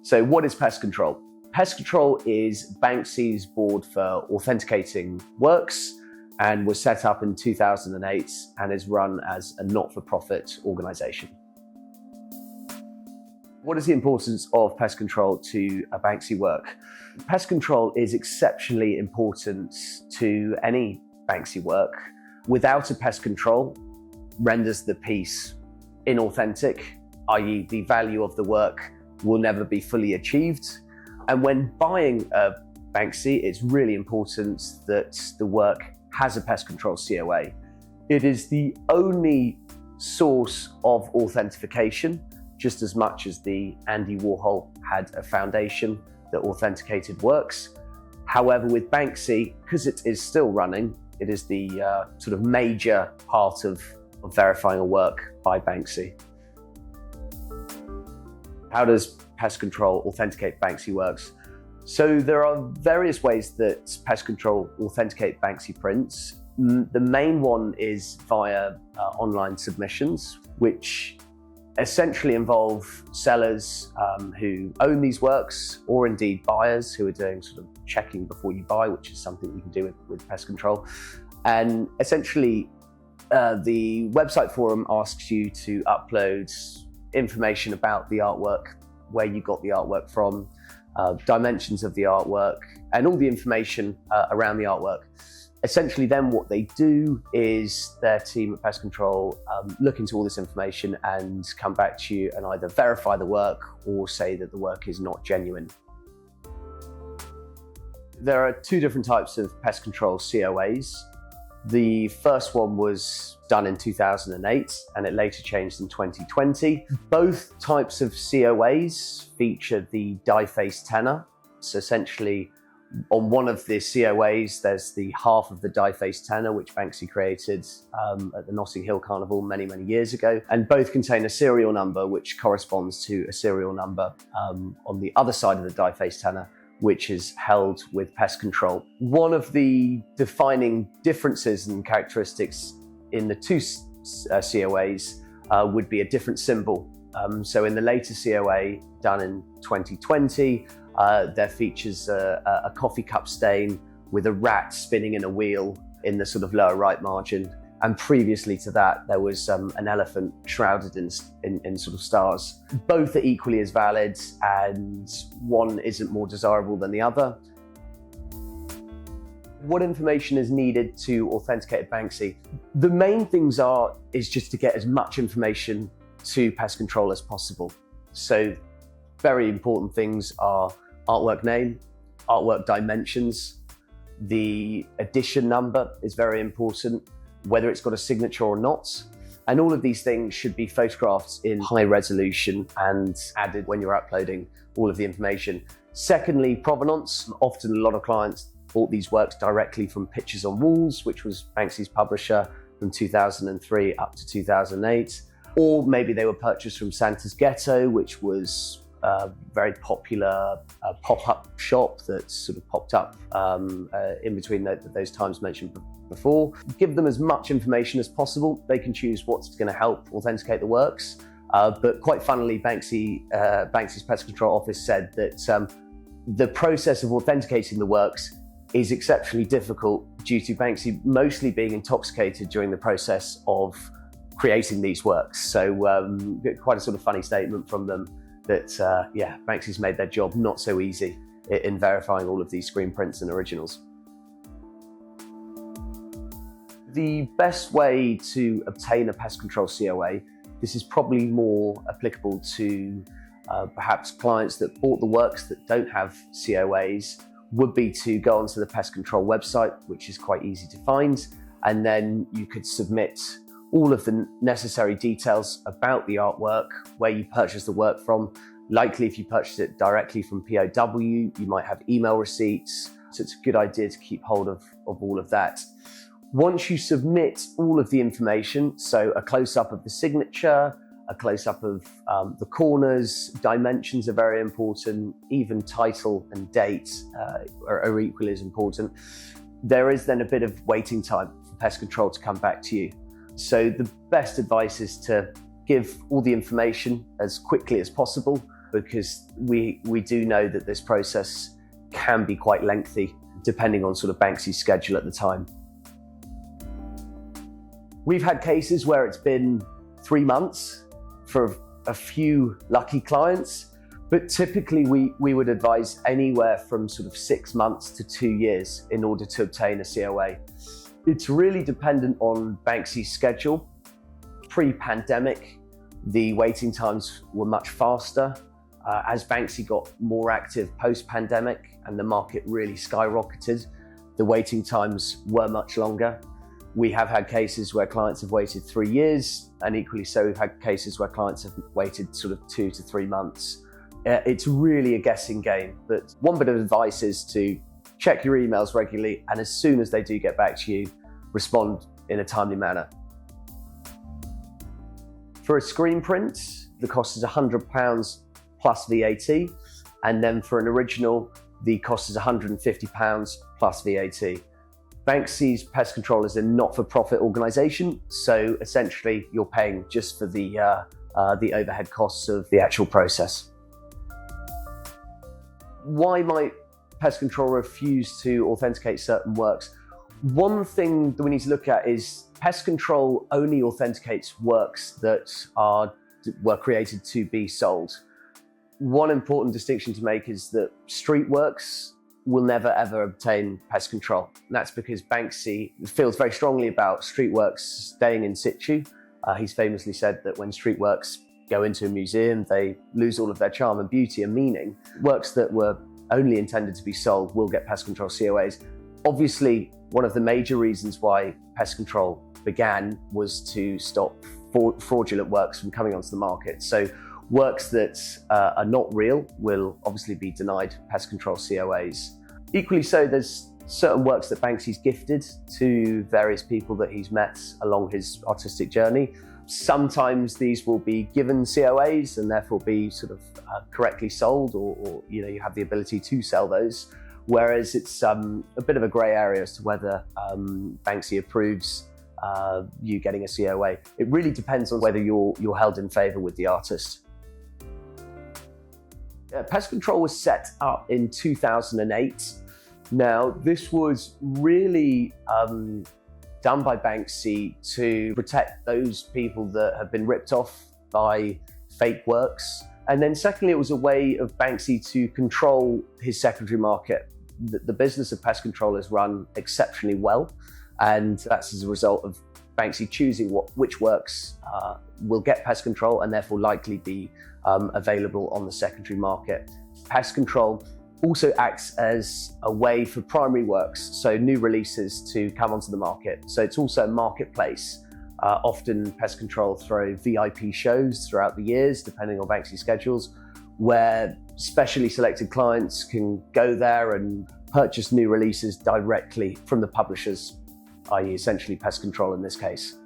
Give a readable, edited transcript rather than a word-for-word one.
So what is Pest Control? Pest Control is Banksy's board for authenticating works and was set up in 2008 and is run as a not-for-profit organisation. What is the importance of pest control to a Banksy work? Pest control is exceptionally important to any Banksy work. Without a pest control, renders the piece inauthentic, i.e. the value of the work will never be fully achieved. And when buying a Banksy, it's really important that the work has a Pest Control COA. It is the only source of authentication, just as much as the Andy Warhol had a foundation that authenticated works. However, with Banksy, because it is still running, it is the sort of major part of verifying a work by Banksy. How does Pest Control Authenticate Banksy works? So there are various ways that Pest Control authenticate Banksy prints. The main one is via online submissions, which essentially involve sellers who own these works, or indeed buyers who are doing sort of checking before you buy, which is something you can do with Pest Control. And essentially, the website forum asks you to upload information about the artwork, where you got the artwork from, dimensions of the artwork, and all the information around the artwork. Essentially then what they do is their team at Pest Control look into all this information and come back to you and either verify the work or say that the work is not genuine. There are two different types of Pest Control COAs. The first one was done in 2008 and it later changed in 2020. Both types of COAs feature the die-face tenor. So essentially, on one of the COAs, there's the half of the die-face tenor, which Banksy created at the Notting Hill Carnival many, many years ago. And both contain a serial number, which corresponds to a serial number on the other side of the die-face tenor, which is held with Pest Control. One of the defining differences and characteristics in the two COAs would be a different symbol. So in the later COA, done in 2020, there features a coffee cup stain with a rat spinning in a wheel in the sort of lower right margin. And previously to that, there was an elephant shrouded in sort of stars. Both are equally as valid, and one isn't more desirable than the other. What information is needed to authenticate a Banksy? The main things is just to get as much information to Pest Control as possible. So very important things are artwork name, artwork dimensions, the edition number is very important, whether it's got a signature or not. And all of these things should be photographed in high resolution and added when you're uploading all of the information. Secondly, provenance. Often a lot of clients bought these works directly from Pictures on Walls, which was Banksy's publisher from 2003 up to 2008. Or maybe they were purchased from Santa's Ghetto, which was a very popular pop-up shop that sort of popped up in between those times mentioned before. Give them as much information as possible. They can choose what's going to help authenticate the works. But quite funnily, Banksy's Pest Control Office said that the process of authenticating the works is exceptionally difficult due to Banksy mostly being intoxicated during the process of creating these works. So quite a sort of funny statement from them that, Banksy's made their job not so easy in verifying all of these screen prints and originals. The best way to obtain a Pest Control COA, this is probably more applicable to perhaps clients that bought the works that don't have COAs, would be to go onto the Pest Control website, which is quite easy to find, and then you could submit all of the necessary details about the artwork, where you purchased the work from. Likely if you purchased it directly from POW, you might have email receipts, so it's a good idea to keep hold of all of that. Once you submit all of the information, so a close-up of the signature, a close-up of the corners, dimensions are very important, even title and date are equally as important. There is then a bit of waiting time for Pest Control to come back to you. So the best advice is to give all the information as quickly as possible, because we do know that this process can be quite lengthy depending on sort of Banksy's schedule at the time. We've had cases where it's been 3 months for a few lucky clients, but typically we would advise anywhere from sort of 6 months to 2 years in order to obtain a COA. It's really dependent on Banksy's schedule. Pre-pandemic, the waiting times were much faster. As Banksy got more active post-pandemic and the market really skyrocketed, the waiting times were much longer. We have had cases where clients have waited 3 years, and equally so we've had cases where clients have waited sort of 2 to 3 months. It's really a guessing game, but one bit of advice is to check your emails regularly, and as soon as they do get back to you, respond in a timely manner. For a screen print, the cost is £100 plus VAT, and then for an original, the cost is £150 plus VAT. Banksy's Pest Control is a not-for-profit organisation, so essentially you're paying just for the overhead costs of the actual process. Why might Pest Control refuse to authenticate certain works? One thing that we need to look at is Pest Control only authenticates works that were created to be sold. One important distinction to make is that street works will never ever obtain Pest Control. And that's because Banksy feels very strongly about street works staying in situ. He's famously said that when street works go into a museum, they lose all of their charm and beauty and meaning. Works that were only intended to be sold will get Pest Control COAs. Obviously, one of the major reasons why Pest Control began was to stop fraudulent works from coming onto the market. So works that are not real will obviously be denied Pest Control COAs. Equally so, there's certain works that Banksy's gifted to various people that he's met along his artistic journey. Sometimes these will be given COAs and therefore be sort of correctly sold, or you have the ability to sell those. Whereas it's a bit of a grey area as to whether Banksy approves you getting a COA. It really depends on whether you're held in favour with the artist. Pest Control was set up in 2008. Now, this was really done by Banksy to protect those people that have been ripped off by fake works. And then secondly, it was a way of Banksy to control his secondary market. The business of Pest Control is run exceptionally well, and that's as a result of Banksy choosing which works will get Pest Control and therefore likely be available on the secondary market. Pest Control also acts as a way for primary works, so new releases, to come onto the market. So it's also a marketplace. Often Pest Control throw VIP shows throughout the years, depending on Banksy's schedules, where specially selected clients can go there and purchase new releases directly from the publishers, i.e. essentially Pest Control in this case.